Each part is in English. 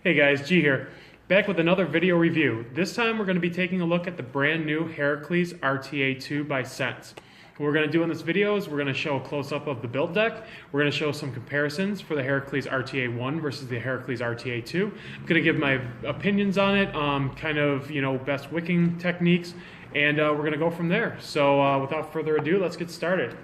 Hey guys, G here, back with another video review. This time we're going to be taking a look at the brand new Herakles RTA-2 by Sense. What we're going to do in this video is we're going to show a close-up of the build deck. We're going to show some comparisons for the Herakles RTA-1 versus the Herakles RTA-2. I'm going to give my opinions on it, best wicking techniques, and we're going to go from there. So without further ado, let's get started.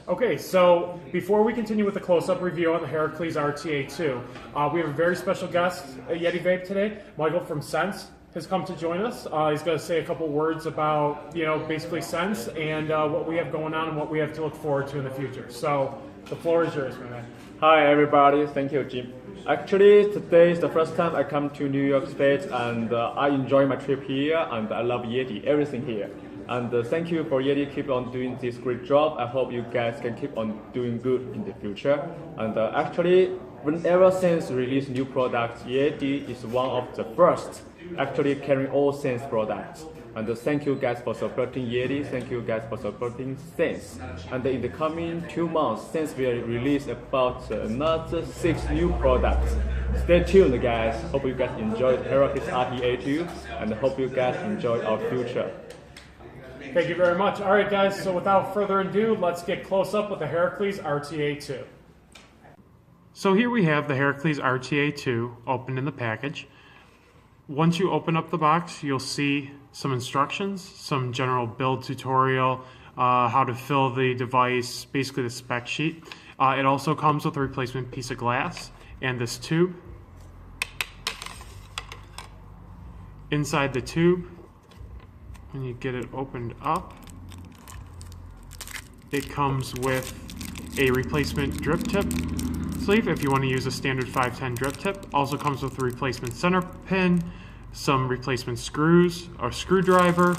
Okay, so before we continue with the close-up review on the Herakles RTA-2, we have a very special guest at Yeti Vape today. Michael from Sense has come to join us. He's going to say a couple words about, basically Sense and what we have going on and what we have to look forward to in the future. So the floor is yours, my man. Hi everybody, thank you Jim. Actually, today is the first time I come to New York State and I enjoy my trip here and I love Yeti, everything here. And thank you for Yeti, keep on doing this great job. I hope you guys can keep on doing good in the future. And actually, whenever Sense release new products, Yeti is one of the first actually carrying all Sense products. And thank you guys for supporting Yeti, thank you guys for supporting Sense. And in the coming 2 months, Sense will release about another 6 new products. Stay tuned guys, hope you guys enjoy Herakles RTA-2 and hope you guys enjoy our future. Thank you very much. All right, guys, so without further ado, let's get close up with the Herakles RTA-2. So here we have the Herakles RTA-2 opened in the package. Once you open up the box, you'll see some instructions, some general build tutorial, how to fill the device, basically the spec sheet. It also comes with a replacement piece of glass and this tube. Inside the tube, when you get it opened up, it comes with a replacement drip tip sleeve if you want to use a standard 510 drip tip. Also comes with a replacement center pin, some replacement screws or screwdriver,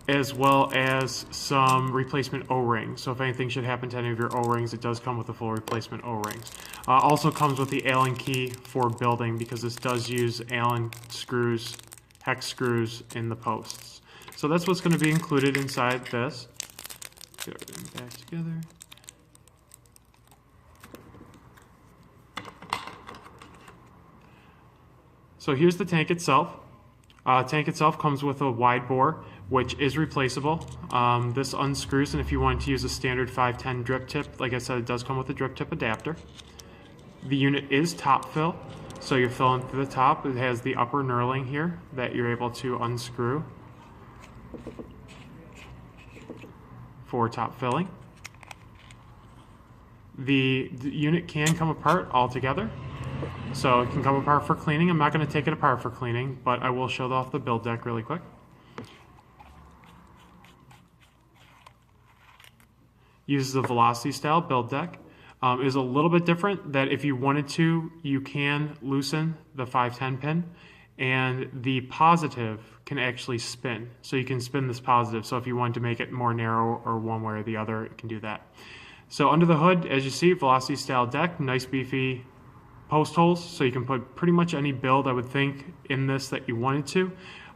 as well as some replacement O-rings. So if anything should happen to any of your O-rings, it does come with a full replacement O-rings. Also comes with the Allen key for building because this does use Allen screws, hex screws in the posts. So that's what's going to be included inside this. Get everything back together. So here's the tank itself. Tank itself comes with a wide bore, which is replaceable. This unscrews, and if you want to use a standard 510 drip tip, like I said, it does come with a drip tip adapter. The unit is top fill, so you're filling through the top. It has the upper knurling here that you're able to unscrew for top filling. The unit can come apart altogether, so it can come apart for cleaning. I'm not going to take it apart for cleaning, but I will show off the build deck really quick. Uses a velocity style build deck. Is a little bit different that if you wanted to, you can loosen the 510 pin, and the positive can actually spin. So you can spin this positive. So if you wanted to make it more narrow or one way or the other, it can do that. So under the hood, as you see, velocity style deck, nice beefy post holes. So you can put pretty much any build, I would think, in this that you wanted to.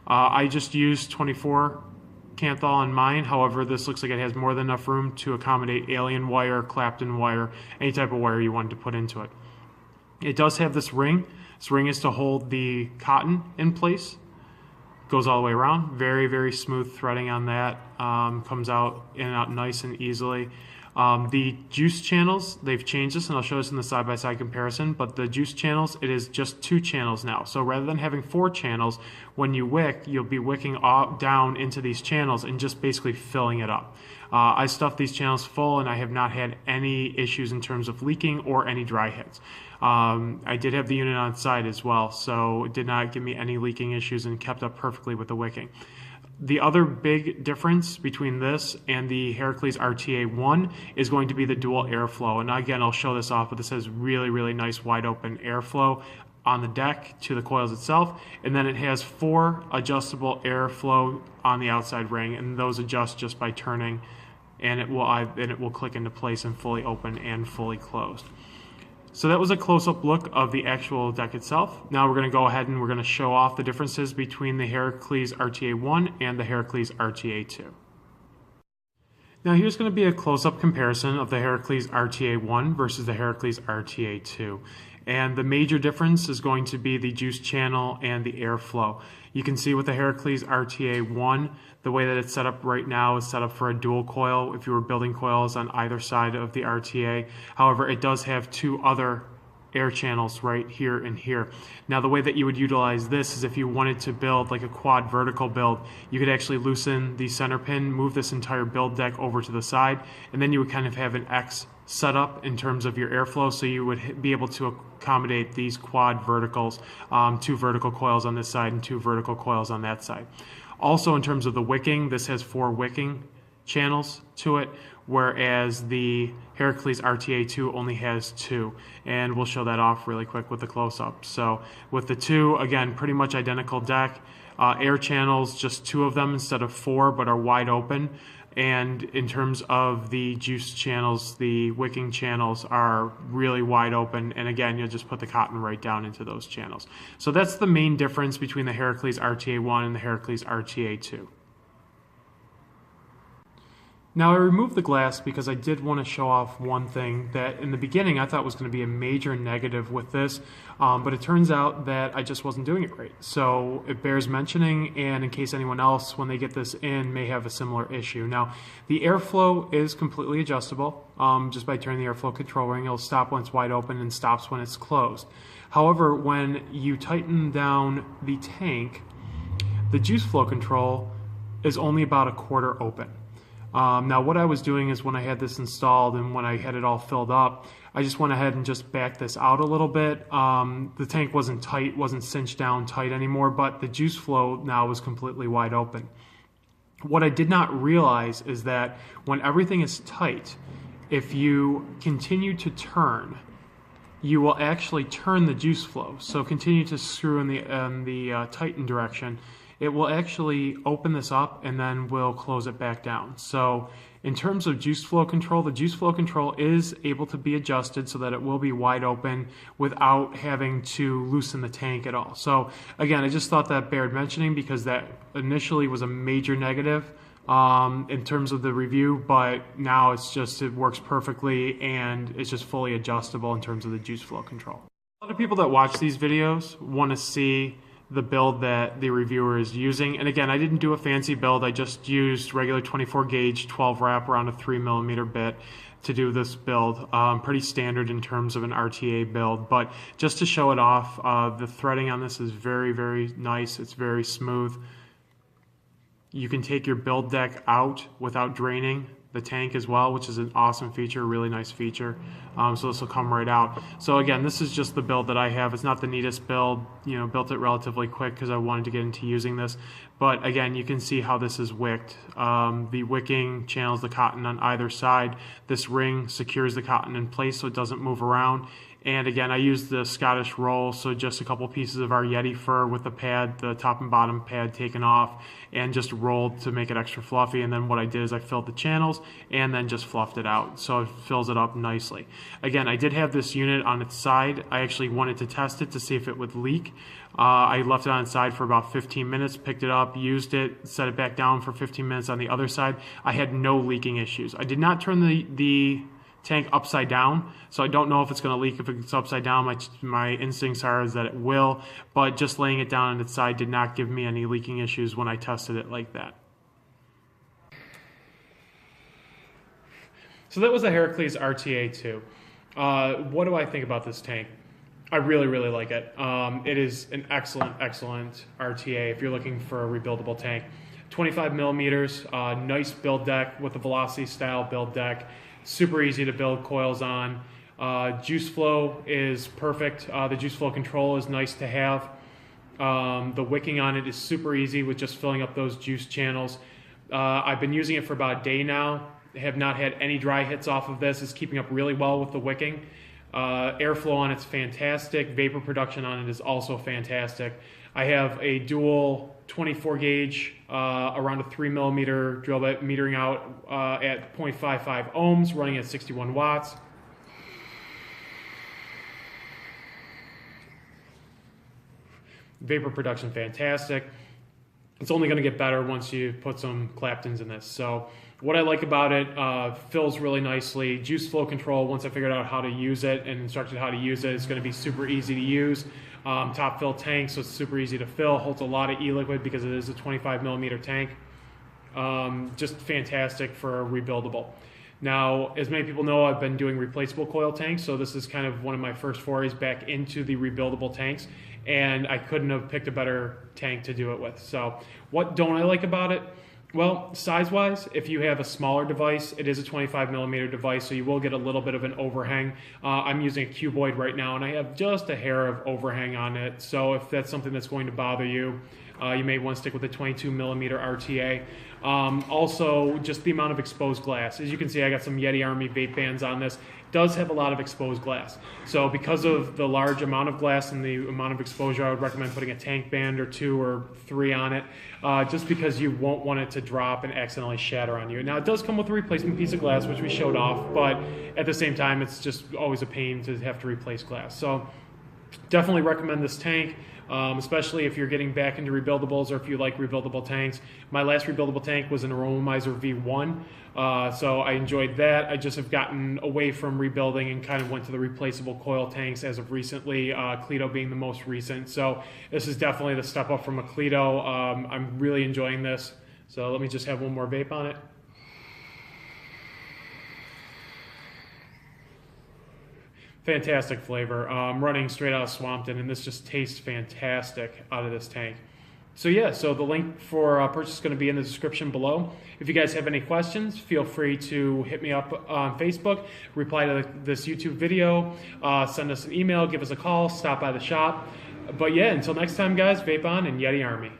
I just used 24 Canthal on mine. However, this looks like it has more than enough room to accommodate alien wire, Clapton wire, any type of wire you wanted to put into it. It does have this ring. This ring is to hold the cotton in place. Goes all the way around. Very, very smooth threading on that. Comes out in and out nice and easily. The juice channels, they've changed this, and I'll show this in the side-by-side comparison, but the juice channels, it is just 2 channels now. So rather than having 4 channels, when you wick, you'll be wicking down into these channels and just basically filling it up. I stuffed these channels full, and I have not had any issues in terms of leaking or any dry hits. I did have the unit on side as well, so it did not give me any leaking issues and kept up perfectly with the wicking. The other big difference between this and the Herakles RTA-1 is going to be the dual airflow. And again, I'll show this off, but this has really, really nice wide open airflow on the deck to the coils itself. And then it has 4 adjustable airflow on the outside ring, and those adjust just by turning, and it will click into place and fully open and fully closed. So that was a close-up look of the actual deck itself. Now we're going to go ahead and we're going to show off the differences between the Herakles RTA-1 and the Herakles RTA-2. Now here's going to be a close-up comparison of the Herakles RTA-1 versus the Herakles RTA-2. And the major difference is going to be the juice channel and the airflow. You can see with the Herakles RTA-1, the way that it's set up right now is set up for a dual coil if you were building coils on either side of the RTA. However, it does have two other air channels right here and here. Now the way that you would utilize this is if you wanted to build like a quad vertical build, you could actually loosen the center pin, move this entire build deck over to the side, and then you would kind of have an X set up in terms of your airflow, so you would be able to accommodate these quad verticals, two vertical coils on this side and two vertical coils on that side. Also in terms of the wicking, this has 4 wicking channels to it, whereas the Herakles RTA-2 only has 2, and we'll show that off really quick with the close-up. So with the 2, again, pretty much identical deck. Air channels, just 2 of them instead of 4, but are wide open. And in terms of the juice channels, the wicking channels are really wide open, and again, you'll just put the cotton right down into those channels. So that's the main difference between the Herakles RTA-1 and the Herakles RTA-2. Now I removed the glass because I did want to show off one thing that in the beginning I thought was going to be a major negative with this, but it turns out that I just wasn't doing it right. So it bears mentioning, and in case anyone else when they get this in may have a similar issue. Now the airflow is completely adjustable. Just by turning the airflow control ring, it'll stop when it's wide open and stops when it's closed. However, when you tighten down the tank, the juice flow control is only about a quarter open. Now what I was doing is when I had this installed and when I had it all filled up, I just went ahead and just backed this out a little bit. The tank wasn't tight, wasn't cinched down tight anymore, but the juice flow now was completely wide open. What I did not realize is that when everything is tight, if you continue to turn, you will actually turn the juice flow. So continue to screw in the tighten direction. It will actually open this up and then we'll close it back down. So in terms of juice flow control, the juice flow control is able to be adjusted so that it will be wide open without having to loosen the tank at all. So again, I just thought that bared mentioning because that initially was a major negative in terms of the review, but now it works perfectly and it's just fully adjustable in terms of the juice flow control. A lot of people that watch these videos want to see the build that the reviewer is using. And again, I didn't do a fancy build. I just used regular 24 gauge 12 wrap around a 3mm bit to do this build. Pretty standard in terms of an RTA build, but just to show it off, the threading on this is very, very nice. It's very smooth. You can take your build deck out without draining the tank as well, which is an awesome feature, really nice feature. So this will come right out. So again, this is just the build that I have. It's not the neatest build, built it relatively quick because I wanted to get into using this. But again, you can see how this is wicked. The wicking channels the cotton on either side. This ring secures the cotton in place so it doesn't move around. And again, I used the Scottish roll, so just a couple pieces of our Yeti fur with the pad, the top and bottom pad taken off, and just rolled to make it extra fluffy. And then what I did is I filled the channels and then just fluffed it out, so it fills it up nicely. Again, I did have this unit on its side. I actually wanted to test it to see if it would leak. I left it on its side for about 15 minutes, picked it up, used it, set it back down for 15 minutes on the other side. I had no leaking issues. I did not turn the tank upside down, so I don't know if it's going to leak if it's upside down. My instincts are that it will, but just laying it down on its side did not give me any leaking issues when I tested it like that. So that was the Herakles RTA-2. What do I think about this tank? I really, really like it. It is an excellent, excellent RTA if you're looking for a rebuildable tank. 25 millimeters, nice build deck with the Velocity style build deck. Super easy to build coils on. Juice flow is perfect. The juice flow control is nice to have. The wicking on it is super easy with just filling up those juice channels. I've been using it for about a day now. Have not had any dry hits off of this. It's keeping up really well with the wicking. Airflow on it's fantastic. Vapor production on it is also fantastic. I have a dual 24 gauge around a 3mm drill bit metering out at 0.55 ohms, running at 61 watts. Vapor production fantastic. It's only going to get better once you put some Claptons in this. So What I like about it, fills really nicely. Juice flow control, once I figured out how to use it and instructed how to use it, it's going to be super easy to use. Top fill tank, so it's super easy to fill. Holds a lot of e-liquid because it is a 25 millimeter tank. Just fantastic for a rebuildable. Now, as many people know, I've been doing replaceable coil tanks, so this is kind of one of my first forays back into the rebuildable tanks, and I couldn't have picked a better tank to do it with. So what don't I like about it? Well, size-wise, if you have a smaller device, it is a 25 millimeter device, so you will get a little bit of an overhang. I'm using a cuboid right now, and I have just a hair of overhang on it. So if that's something that's going to bother you, you may want to stick with a 22 millimeter RTA. Also, just the amount of exposed glass. As you can see, I got some Yeti Army vape bands on this. It does have a lot of exposed glass. So because of the large amount of glass and the amount of exposure, I would recommend putting a tank band or 2 or 3 on it, just because you won't want it to drop and accidentally shatter on you. Now, it does come with a replacement piece of glass, which we showed off, but at the same time, it's just always a pain to have to replace glass. So definitely recommend this tank. Especially if you're getting back into rebuildables or if you like rebuildable tanks. My last rebuildable tank was an Aromizer V1, so I enjoyed that. I just have gotten away from rebuilding and kind of went to the replaceable coil tanks as of recently, Cleto being the most recent. So this is definitely the step up from a Cleto. I'm really enjoying this. So let me just have one more vape on it. Fantastic flavor. I'm running straight out of Swampton, and this just tastes fantastic out of this tank. So yeah, so the link for purchase is going to be in the description below. If you guys have any questions, feel free to hit me up on Facebook, reply to this YouTube video, send us an email, give us a call, stop by the shop. But yeah, until next time, guys, vape on and Yeti Army.